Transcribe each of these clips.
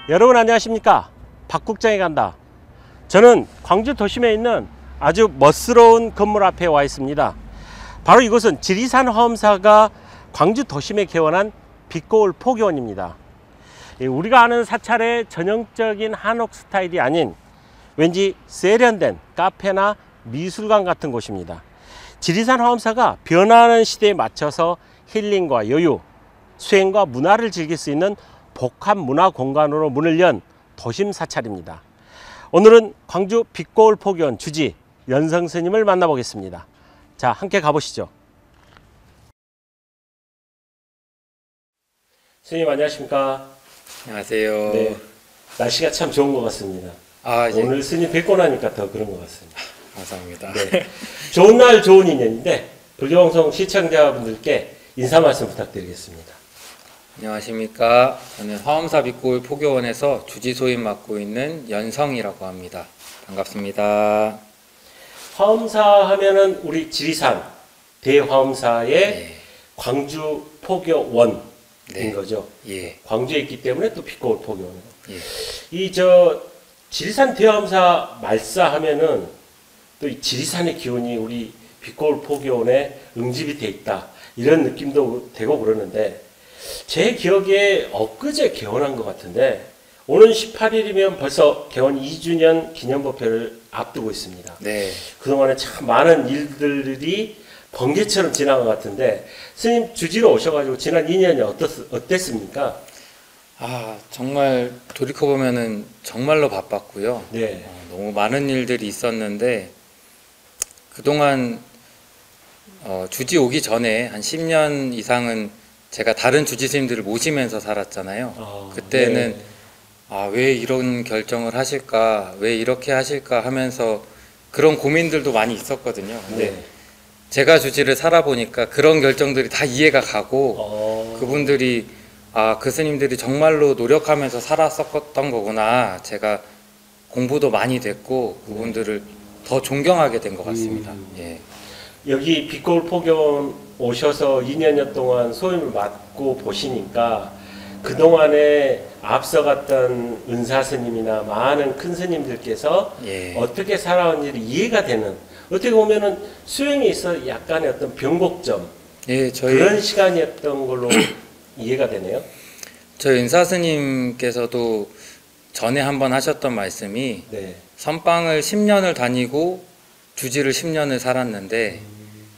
여러분 안녕하십니까? 박국장이 간다. 저는 광주 도심에 있는 아주 멋스러운 건물 앞에 와 있습니다. 바로 이곳은 지리산 화엄사가 광주 도심에 개원한 빛고울 포교원입니다. 우리가 아는 사찰의 전형적인 한옥 스타일이 아닌 왠지 세련된 카페나 미술관 같은 곳입니다. 지리산 화엄사가 변화하는 시대에 맞춰서 힐링과 여유, 수행과 문화를 즐길 수 있는 복합 문화 공간으로 문을 연 도심 사찰입니다. 오늘은 광주 빛고울 포교원 주지 연성 스님을 만나보겠습니다. 자, 함께 가보시죠. 스님 안녕하십니까? 안녕하세요. 네, 날씨가 참 좋은 것 같습니다. 오늘 스님 뵙고 나니까 더 그런 것 같습니다. 감사합니다. 네, 좋은 날 좋은 인연인데 불교방송 시청자분들께 인사 말씀 부탁드리겠습니다. 안녕하십니까. 저는 화엄사 빛고울 포교원에서 주지소임 맡고 있는 연성이라고 합니다. 반갑습니다. 화엄사 하면은 우리 지리산 대화엄사의 네. 광주 포교원인 네. 거죠. 예. 광주에 있기 때문에 또 빛고울 포교원. 예. 이 지리산 대화엄사 말싸하면은 또 이 지리산의 기운이 우리 빛고울 포교원에 응집이 돼 있다 이런 느낌도 되고 그러는데. 제 기억에 엊그제 개원한 것 같은데 오는 18일이면 벌써 개원 2주년 기념법회를 앞두고 있습니다. 네. 그동안에 참 많은 일들이 번개처럼 지난 것 같은데 스님 주지로 오셔가지고 지난 2년이 어땠습니까? 정말 돌이켜보면은 정말로 바빴고요. 네. 너무 많은 일들이 있었는데 그동안 주지 오기 전에 한 10년 이상은 제가 다른 주지 스님들을 모시면서 살았잖아요. 그때는 네. 왜 이런 결정을 하실까, 왜 이렇게 하실까 하면서 그런 고민들도 많이 있었거든요. 근데 네. 제가 주지를 살아보니까 그런 결정들이 다 이해가 가고 그분들이 그 스님들이 정말로 노력하면서 살았었던 거구나. 제가 공부도 많이 됐고 그분들을 더 존경하게 된 것 같습니다. 예. 여기 빛고울 포교원 오셔서 2년여 동안 소임을 맡고 보시니까 그동안에 앞서갔던 은사 스님이나 많은 큰 스님들께서 예. 어떻게 살아온 일이 이해가 되는, 어떻게 보면은 수행에 있어 약간의 어떤 변곡점, 예, 그런 시간이었던 걸로 이해가 되네요. 저희 은사 스님께서도 전에 한번 하셨던 말씀이 네. 선방을 10년을 다니고 주지를 10년을 살았는데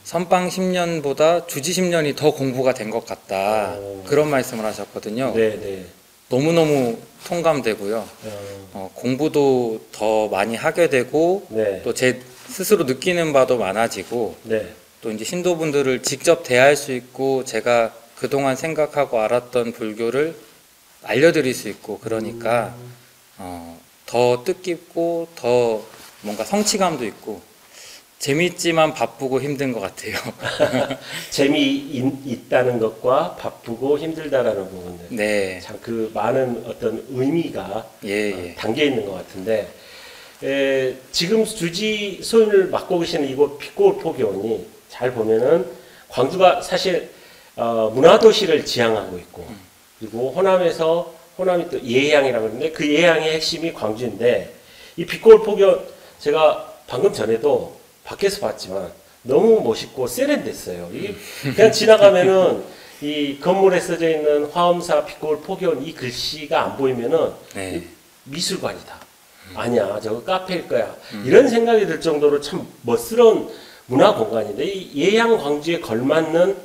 선방 10년보다 주지 10년이 더 공부가 된 것 같다. 그런 말씀을 하셨거든요. 네, 네. 너무너무 통감되고요. 공부도 더 많이 하게 되고 네. 또 제 스스로 느끼는 바도 많아지고 네. 또 이제 신도분들을 직접 대할 수 있고 제가 그동안 생각하고 알았던 불교를 알려드릴 수 있고 그러니까 더 뜻깊고 더 뭔가 성취감도 있고 재미있지만 바쁘고 힘든 것 같아요. 재미있다는 것과 바쁘고 힘들다라는 부분들. 네. 참 그 많은 어떤 의미가 담겨 있는 것 같은데, 지금 주지 소임을 맡고 계시는 이곳 빛고울 포교원이 잘 보면은 광주가 사실 문화도시를 지향하고 있고, 그리고 호남이 또 예향이라고 하는데 그 예향의 핵심이 광주인데, 이 빛고울 포교원 제가 방금 전에도 밖에서 봤지만 너무 멋있고 세련됐어요. 이게 그냥 지나가면은 이 건물에 써져 있는 화엄사 빛고울 포교원 이 글씨가 안 보이면은 네. 미술관이다. 아니야, 저거 카페일 거야. 이런 생각이 들 정도로 참 멋스러운 문화 공간인데 이 예양 광주에 걸맞는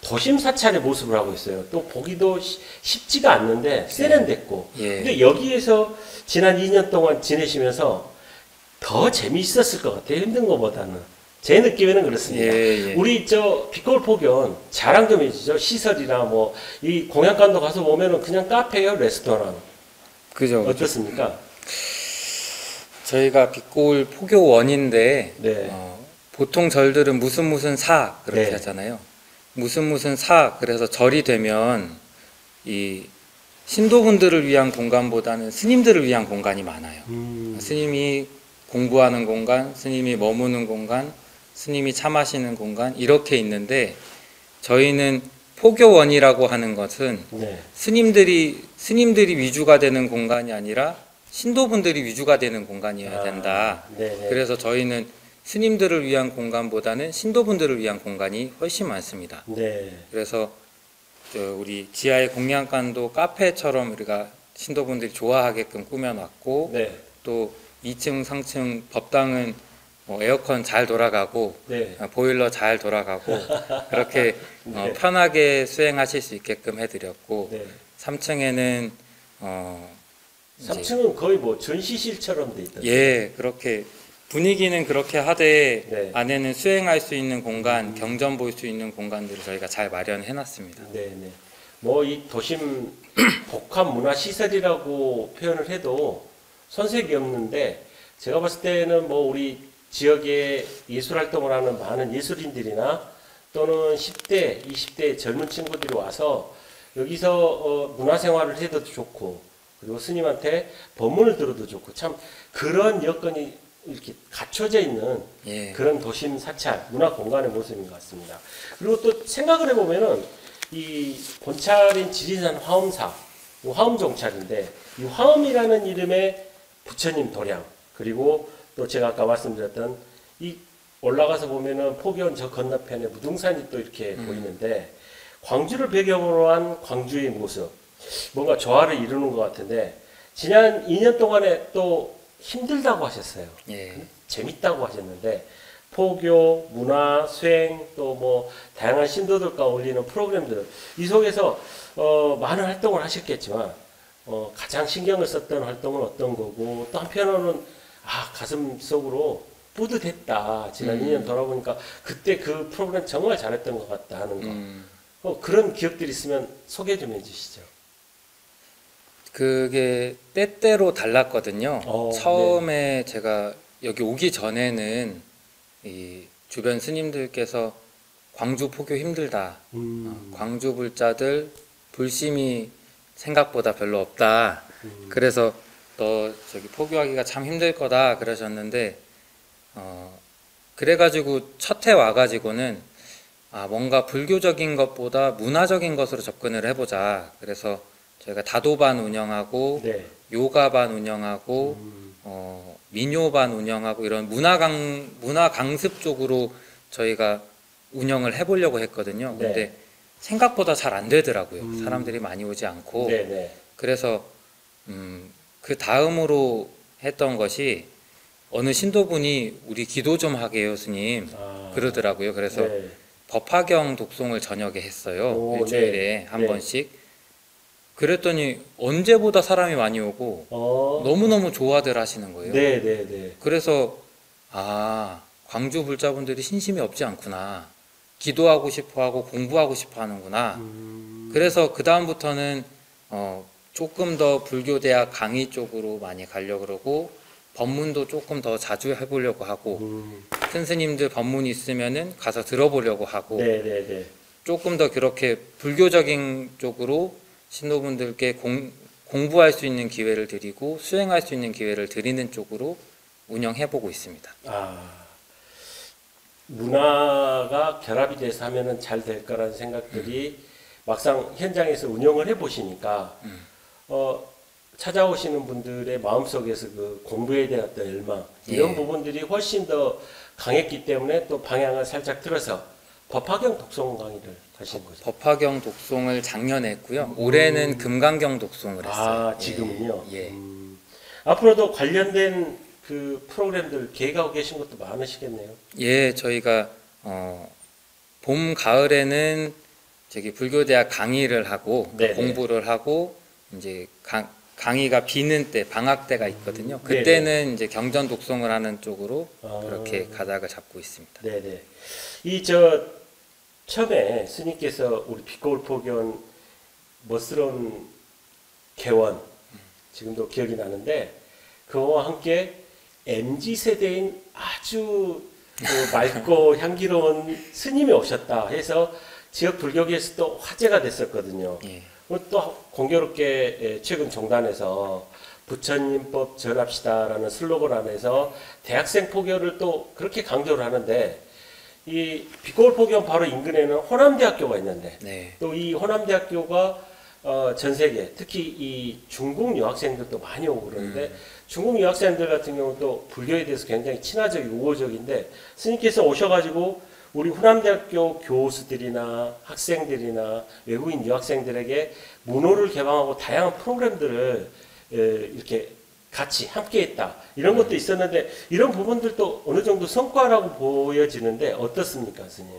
도심 사찰의 모습을 하고 있어요. 또 보기도 쉽지가 않는데 세련됐고. 근데 여기에서 지난 2년 동안 지내시면서 더 재미있었을 것 같아요. 힘든 것보다는. 제 느낌에는 그렇습니다. 우리 빛고울 포교원 자랑 좀 해주죠. 시설이나 뭐 이 공양관도 가서 보면은 그냥 카페요, 레스토랑. 그죠. 어떻습니까? 저희가 빛고울 포교원인데 네. 보통 절들은 무슨 사 그렇게 네. 하잖아요. 무슨 사 그래서 절이 되면 이 신도분들을 위한 공간보다는 스님들을 위한 공간이 많아요. 스님이 공부하는 공간, 스님이 머무는 공간, 스님이 차 마시는 공간 이렇게 있는데 저희는 포교원이라고 하는 것은 네. 스님들이 스님들이 위주가 되는 공간이 아니라 신도분들이 위주가 되는 공간이어야 된다. 네네. 그래서 저희는 스님들을 위한 공간보다는 신도분들을 위한 공간이 훨씬 많습니다. 네. 그래서 우리 지하의 공양관도 카페처럼 우리가 신도분들이 좋아하게끔 꾸며놨고, 네. 또 2층, 3층 법당은 뭐 에어컨 잘 돌아가고, 네. 보일러 잘 돌아가고 그렇게 네. 편하게 수행하실 수 있게끔 해드렸고, 네. 3층에는 3층은 거의 뭐 전시실처럼 돼 있던데. 예, 그렇게 분위기는 그렇게 하되 네. 안에는 수행할 수 있는 공간, 경전 볼 수 있는 공간들을 저희가 잘 마련해 놨습니다. 네네. 뭐 이 도심 복합 문화 시설이라고 표현을 해도 손색이 없는데, 제가 봤을 때는 뭐 우리 지역에 예술 활동을 하는 많은 예술인들이나 또는 10대, 20대 젊은 친구들이 와서 여기서 문화생활을 해도 좋고, 그리고 스님한테 법문을 들어도 좋고, 참 그런 여건이 이렇게 갖춰져 있는 예. 그런 도심 사찰, 문화 공간의 모습인 것 같습니다. 그리고 또 생각을 해보면은 이 본찰인 지리산 화엄사, 이 화엄종찰인데, 이 화엄이라는 이름의 부처님 도량, 그리고 또 제가 아까 말씀드렸던 이 올라가서 보면은 포교원 저 건너편에 무등산이 또 이렇게 보이는데, 광주를 배경으로 한 광주의 모습, 뭔가 조화를 이루는 것 같은데, 지난 2년 동안에 또 힘들다고 하셨어요. 예. 재밌다고 하셨는데, 포교, 문화, 수행, 또 뭐 다양한 신도들과 어울리는 프로그램들, 이 속에서 많은 활동을 하셨겠지만 가장 신경을 썼던 활동은 어떤 거고, 또 한편으로는 가슴 속으로 뿌듯했다, 지난 2년 돌아보니까 그때 그 프로그램 정말 잘했던 것 같다 하는 거, 그런 기억들이 있으면 소개 좀 해주시죠. 그게 때때로 달랐거든요. 처음에 네. 제가 여기 오기 전에는 이 주변 스님들께서 광주 포교 힘들다, 광주 불자들 불심이 생각보다 별로 없다, 그래서 너 저기 포교하기가 참 힘들 거다 그러셨는데, 그래가지고 첫 해 와가지고는 뭔가 불교적인 것보다 문화적인 것으로 접근을 해보자. 그래서 저희가 다도반 운영하고, 네. 요가반 운영하고, 민요반 운영하고, 이런 문화 강습 쪽으로 저희가 운영을 해보려고 했거든요. 네. 근데 생각보다 잘 안 되더라고요. 사람들이 많이 오지 않고. 네네. 그래서 그 다음으로 했던 것이, 어느 신도분이 우리 기도 좀 하게요, 스님, 그러더라고요. 그래서 네. 법화경 독송을 저녁에 했어요. 오, 일주일에 네. 한 네. 번씩. 그랬더니 언제보다 사람이 많이 오고 너무너무 좋아들 하시는 거예요. 네네네. 그래서 광주 불자분들이 신심이 없지 않구나, 기도하고 싶어하고 공부하고 싶어하는구나. 그래서 그 다음부터는 조금 더 불교대학 강의 쪽으로 많이 가려고 그러고, 법문도 조금 더 자주 해보려고 하고, 큰 스님들 법문 있으면은 가서 들어보려고 하고, 네네네. 조금 더 그렇게 불교적인 쪽으로 신도분들께 공부할 수 있는 기회를 드리고 수행할 수 있는 기회를 드리는 쪽으로 운영해보고 있습니다. 문화가 결합이 돼서 하면은 잘 될 거라는 생각들이 막상 현장에서 운영을 해보시니까 찾아오시는 분들의 마음속에서 그 공부에 대한 어떤 열망, 이런 부분들이 훨씬 더 강했기 때문에 또 방향을 살짝 틀어서 법화경 독송 강의를 하신 거죠. 법화경 독송을 작년에 했고요. 올해는 금강경 독송을 했어요. 지금은요? 예. 앞으로도 관련된 그 프로그램들 계획하고 계신 것도 많으시겠네요. 예, 저희가 봄, 가을에는 저기 불교대학 강의를 하고 공부를 하고, 이제 강의가 비는 때, 방학 때가 있거든요. 그때는 이제 경전 독송을 하는 쪽으로 그렇게 가닥을 잡고 있습니다. 네네. 처음에 스님께서 우리 빛거울 포교원 멋스러운 개원, 지금도 기억이 나는데, 그와 함께 MZ세대인 아주 맑고 향기로운 스님이 오셨다 해서 지역 불교계에서 또 화제가 됐었거든요. 예. 또 공교롭게 최근 종단에서 부처님법 전합시다라는 슬로건 안에서 대학생 포교를 또 그렇게 강조를 하는데, 이 빛거울 포교원 바로 인근에는 호남대학교가 있는데, 또 이 호남대학교가 전 세계 특히 이 중국 유학생들도 많이 오고 그러는데 음. 중국 유학생들 같은 경우는 또 불교에 대해서 굉장히 친화적이고 우호적인데 스님께서 오셔가지고 우리 후남대학교 교수들이나 학생들이나 외국인 유학생들에게 문호를 개방하고 다양한 프로그램들을 이렇게 같이 함께했다 이런 것도 있었는데 이런 부분들도 어느 정도 성과라고 보여지는데 어떻습니까, 스님?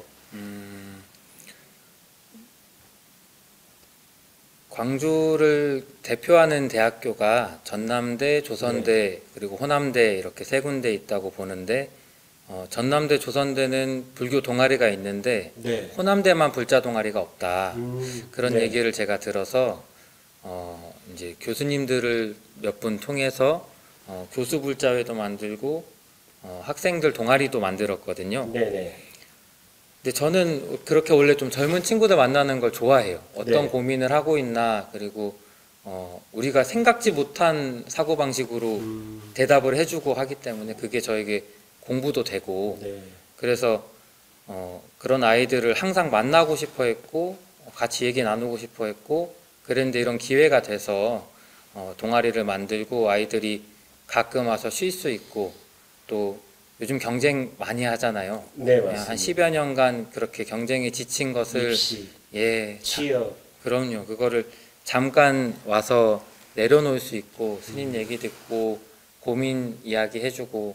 광주를 대표하는 대학교가 전남대, 조선대, 그리고 호남대 이렇게 세 군데 있다고 보는데 전남대, 조선대는 불교 동아리가 있는데 네. 호남대만 불자 동아리가 없다. 그런 네. 얘기를 제가 들어서 이제 교수님들을 몇 분 통해서 교수 불자회도 만들고 학생들 동아리도 만들었거든요. 네네. 근데 저는 그렇게 원래 좀 젊은 친구들 만나는 걸 좋아해요. 어떤 네. 고민을 하고 있나, 그리고 우리가 생각지 못한 사고방식으로 대답을 해주고 하기 때문에 그게 저에게 공부도 되고, 네. 그래서 그런 아이들을 항상 만나고 싶어 했고, 같이 얘기 나누고 싶어 했고, 그런데 이런 기회가 돼서 동아리를 만들고 아이들이 가끔 와서 쉴 수 있고, 또 요즘 경쟁 많이 하잖아요. 네, 한 맞습니다. 10여 년간 그렇게 경쟁에 지친 것을 입시, 예, 취업. 그럼요. 그거를 잠깐 와서 내려놓을 수 있고 스님 얘기 듣고 고민 이야기 해주고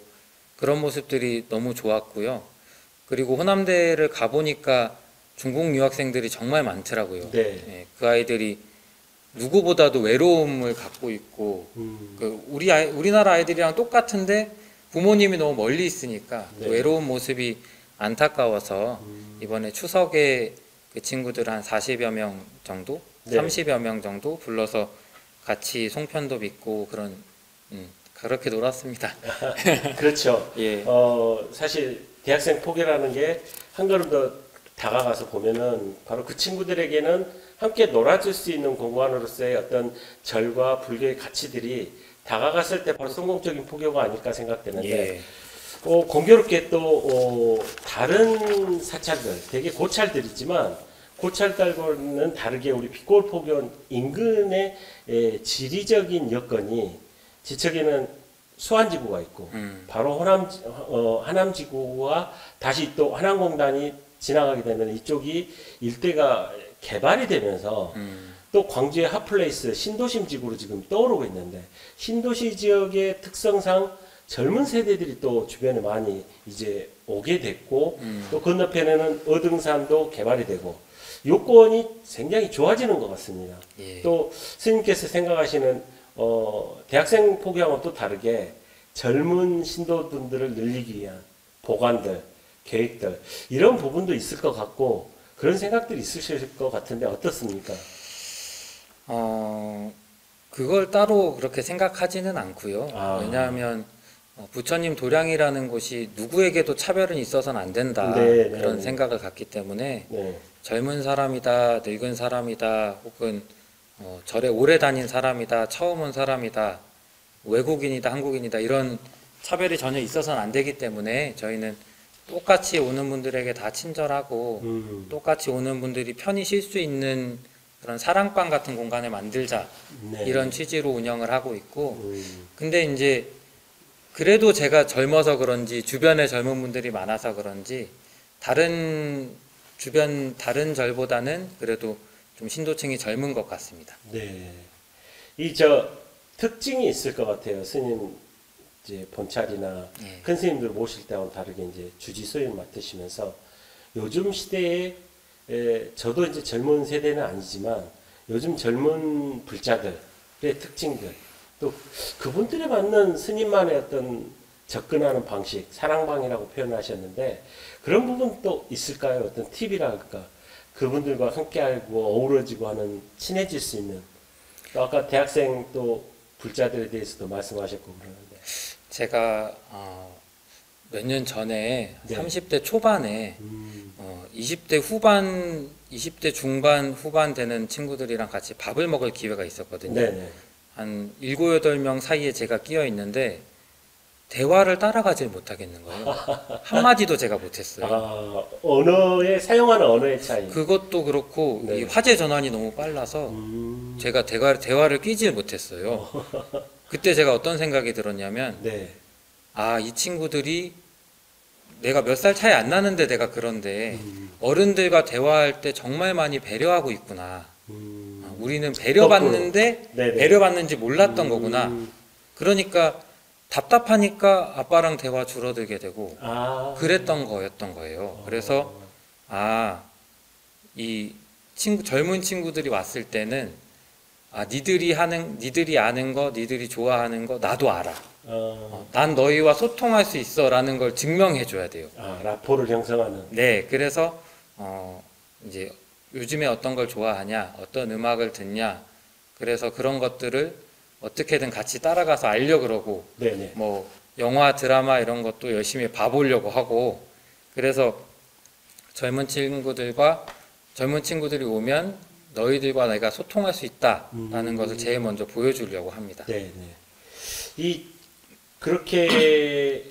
그런 모습들이 너무 좋았고요. 그리고 호남대를 가보니까 중국 유학생들이 정말 많더라고요. 네. 예, 그 아이들이 누구보다도 외로움을 갖고 있고 우리나라 아이들이랑 똑같은데 부모님이 너무 멀리 있으니까 네. 외로운 모습이 안타까워서 이번에 추석에 그 친구들 한 40여 명 정도, 네. 30여 명 정도 불러서 같이 송편도 빚고 그렇게 놀았습니다. 그렇죠. 예. 사실 대학생 포교라는 게 한 걸음 더 다가가서 보면은 바로 그 친구들에게는 함께 놀아줄 수 있는 공간으로서의 어떤 절과 불교의 가치들이 다가갔을 때 바로 성공적인 포교가 아닐까 생각되는데 예. 공교롭게 또 다른 사찰들, 되게 고찰들이지만 고찰들과는 다르게 우리 빛골포교 인근의 지리적인 여건이 지척에는 수안지구가 있고 바로 하남지구와 다시 또 한남공단이 지나가게 되면 이쪽이 일대가 개발이 되면서 또 광주의 핫플레이스 신도심 지구로 지금 떠오르고 있는데 신도시 지역의 특성상 젊은 세대들이 또 주변에 많이 이제 오게 됐고 또 건너편에는 어등산도 개발이 되고 요건이 굉장히 좋아지는 것 같습니다. 예. 또 스님께서 생각하시는 대학생 포교하고는 또 다르게 젊은 신도분들을 늘리기 위한 보관들, 계획들 이런 부분도 있을 것 같고 그런 생각들이 있으실 것 같은데 어떻습니까? 그걸 따로 그렇게 생각하지는 않고요. 아. 왜냐하면 부처님 도량이라는 곳이 누구에게도 차별은 있어서는 안 된다. 네, 그런 네. 생각을 갖기 때문에 네, 젊은 사람이다, 늙은 사람이다, 혹은 절에 오래 다닌 사람이다, 처음 온 사람이다, 외국인이다, 한국인이다 이런 차별이 전혀 있어서는 안 되기 때문에 저희는 똑같이 오는 분들에게 다 친절하고 똑같이 오는 분들이 편히 쉴 수 있는 그런 사랑방 같은 공간을 만들자 네. 이런 취지로 운영을 하고 있고 근데 이제 그래도 제가 젊어서 그런지 주변에 젊은 분들이 많아서 그런지 주변 다른 절보다는 그래도 좀 신도층이 젊은 것 같습니다. 네. 특징이 있을 것 같아요. 스님 이제 본찰이나 예. 큰 스님들 모실 때와는 다르게 이제 주지소임 맡으시면서 요즘 시대에 저도 이제 젊은 세대는 아니지만 요즘 젊은 불자들의 특징들 또 그분들에 맞는 스님만의 어떤 접근하는 방식, 사랑방이라고 표현하셨는데 그런 부분도 있을까요? 어떤 팁이랄까? 그분들과 함께하고 어우러지고 하는 친해질 수 있는 또 아까 대학생 또 불자들에 대해서도 말씀하셨고 그러는데 제가 몇 년 전에 네. 30대 초반에 20대 후반, 20대 중반, 후반 되는 친구들이랑 같이 밥을 먹을 기회가 있었거든요. 네네. 한 7, 8명 사이에 제가 끼어 있는데 대화를 따라가질 못하겠는 거예요. 한마디도 제가 못했어요. 아, 언어의 사용하는 언어의 차이. 그것도 그렇고 네. 이 화제 전환이 너무 빨라서 제가 대화를 끼지 못했어요. 그때 제가 어떤 생각이 들었냐면 네. 아, 이 친구들이 내가 몇 살 차이 안 나는데 내가 그런데 어른들과 대화할 때 정말 많이 배려하고 있구나. 우리는 배려받는데 네네. 배려받는지 몰랐던 거구나. 음. 그러니까 답답하니까 아빠랑 대화 줄어들게 되고 아. 그랬던 거였던 거예요. 그래서 아, 이 젊은 친구들이 왔을 때는 아, 니들이 아는 거, 니들이 좋아하는 거 나도 알아. 난 너희와 소통할 수 있어라는 걸 증명해 줘야 돼요. 아, 라포를 형성하는. 네, 그래서 이제 요즘에 어떤 걸 좋아하냐, 어떤 음악을 듣냐, 그래서 그런 것들을 어떻게든 같이 따라가서 알려 그러고, 네네. 뭐 영화, 드라마 이런 것도 열심히 봐보려고 하고, 그래서 젊은 친구들이 오면 너희들과 내가 소통할 수 있다라는 것을 제일 먼저 보여주려고 합니다. 네네. 그렇게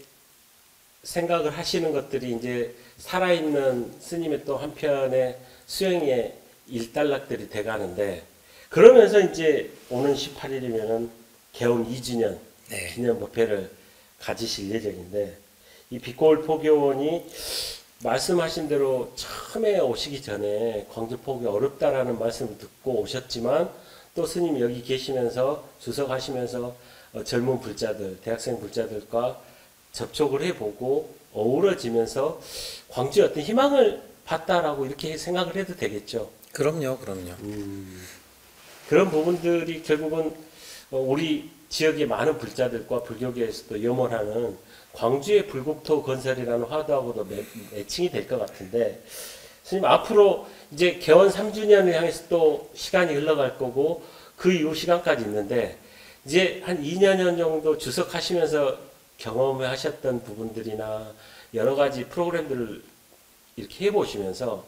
생각을 하시는 것들이 이제 살아있는 스님의 또 한편의 수행의 일단락들이 돼가는데, 그러면서 이제 오는 18일이면은 개원 2주년 네. 기념 법회를 가지실 예정인데, 이 빛고울 포교원이 말씀하신 대로 처음에 오시기 전에 광주 포교 어렵다라는 말씀을 듣고 오셨지만, 또 스님이 여기 계시면서 주석하시면서 젊은 불자들, 대학생 불자들과 접촉을 해보고 어우러지면서 광주에 어떤 희망을 봤다라고 이렇게 생각을 해도 되겠죠. 그럼요. 그런 부분들이 결국은 우리 지역의 많은 불자들과 불교계에서도 염원하는 광주의 불국토 건설이라는 화두하고도 매칭이 될 것 같은데, 스님 앞으로 이제 개원 3주년을 향해서 또 시간이 흘러갈 거고 그 이후 시간까지 있는데, 이제 한 2년 정도 주석하시면서 경험하셨던 부분들이나 여러 가지 프로그램들을 이렇게 해보시면서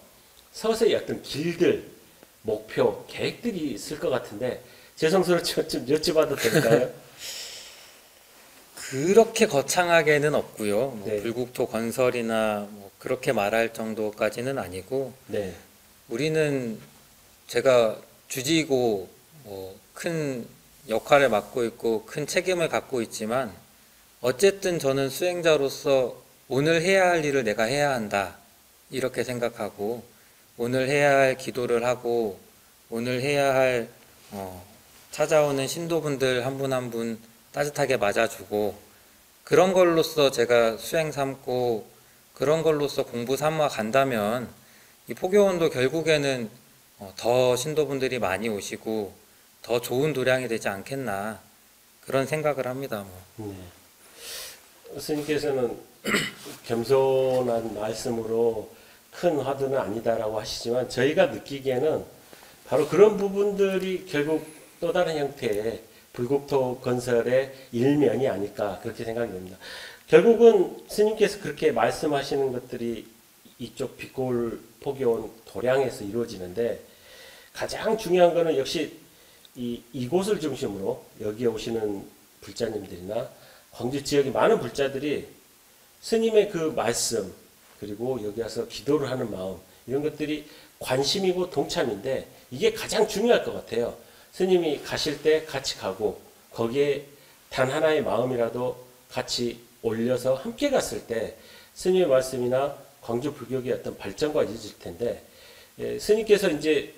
서서히 어떤 길들, 목표, 계획들이 있을 것 같은데, 죄송스럽지만 좀 여쭤봐도 될까요? 그렇게 거창하게는 없고요. 뭐 네. 불국토 건설이나 뭐 그렇게 말할 정도까지는 아니고, 네. 우리는 제가 주지고 뭐 큰 역할을 맡고 있고 큰 책임을 갖고 있지만, 어쨌든 저는 수행자로서 오늘 해야 할 일을 내가 해야 한다 이렇게 생각하고, 오늘 해야 할 기도를 하고, 오늘 해야 할 찾아오는 신도분들 한 분 한 분 따뜻하게 맞아주고, 그런 걸로써 제가 수행 삼고 그런 걸로써 공부 삼아 간다면 이 포교원도 결국에는 더 신도분들이 많이 오시고 더 좋은 도량이 되지 않겠나, 그런 생각을 합니다. 뭐. 네. 스님께서는 겸손한 말씀으로 큰 화두는 아니다라고 하시지만, 저희가 느끼기에는 바로 그런 부분들이 결국 또 다른 형태의 불국토 건설의 일면이 아닐까, 그렇게 생각이 됩니다. 결국은 스님께서 그렇게 말씀하시는 것들이 이쪽 빛고울 포교원 도량에서 이루어지는데, 가장 중요한 것은 역시 이곳을 중심으로 여기에 오시는 불자님들이나 광주 지역의 많은 불자들이 스님의 그 말씀, 그리고 여기 와서 기도를 하는 마음, 이런 것들이 관심이고 동참인데, 이게 가장 중요할 것 같아요. 스님이 가실 때 같이 가고, 거기에 단 하나의 마음이라도 같이 올려서 함께 갔을 때 스님의 말씀이나 광주 불교의 어떤 발전과 이어질 텐데, 스님께서 이제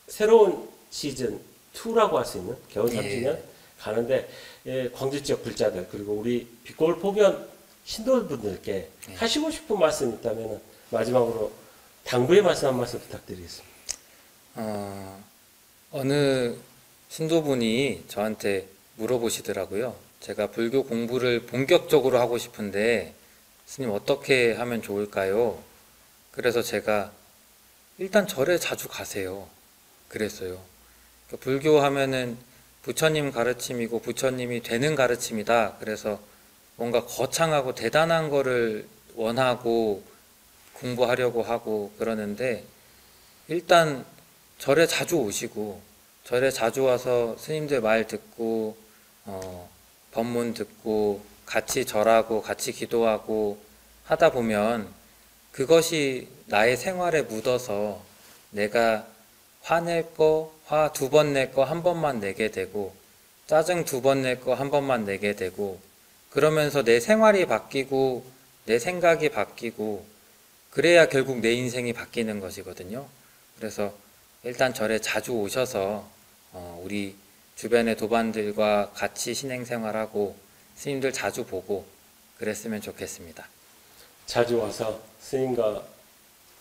새로운 시즌 2라고 할 수 있는 개원 3주년 가는데, 광주 지역 불자들, 그리고 우리 빛고울 포교원 신도분들께 하시고 싶은 말씀 있다면 마지막으로 당부의 말씀 한 말씀 부탁드리겠습니다. 어느 신도분이 저한테 물어보시더라고요. 제가 불교 공부를 본격적으로 하고 싶은데 스님 어떻게 하면 좋을까요? 그래서 제가 일단 절에 자주 가세요. 그랬어요. 그러니까 불교 하면은 부처님 가르침이고 부처님이 되는 가르침이다. 그래서 뭔가 거창하고 대단한 거를 원하고 공부하려고 하고 그러는데, 일단 절에 자주 오시고 절에 자주 와서 스님들 말 듣고 법문 듣고 같이 절하고 같이 기도하고 하다 보면 그것이 나의 생활에 묻어서 내가 화낼 거, 화 2번 낼 거 1번만 내게 되고 짜증 2번 낼 거 1번만 내게 되고 그러면서 내 생활이 바뀌고 내 생각이 바뀌고 그래야 결국 내 인생이 바뀌는 것이거든요. 그래서 일단 절에 자주 오셔서 우리 주변의 도반들과 같이 신행생활하고 스님들 자주 보고 그랬으면 좋겠습니다. 자주 와서 스님과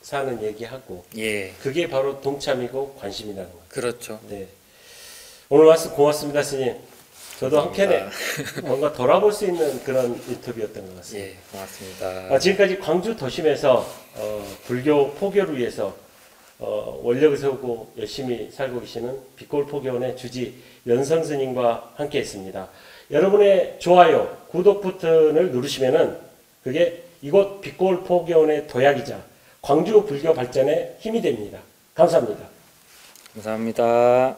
사는 얘기하고 예, 그게 바로 동참이고 관심이라는 거. 그렇죠. 네. 오늘 말씀 고맙습니다, 스님. 저도 한켠에 감사합니다. 뭔가 돌아볼 수 있는 그런 인터뷰였던 것 같습니다. 예, 고맙습니다. 지금까지 광주 도심에서 불교 포교를 위해서 원력을 세우고 열심히 살고 계시는 빛골 포교원의 주지 연성 스님과 함께했습니다. 여러분의 좋아요, 구독 버튼을 누르시면은 그게 이곳 빛골 포교원의 도약이자 광주 불교 발전에 힘이 됩니다. 감사합니다. 감사합니다.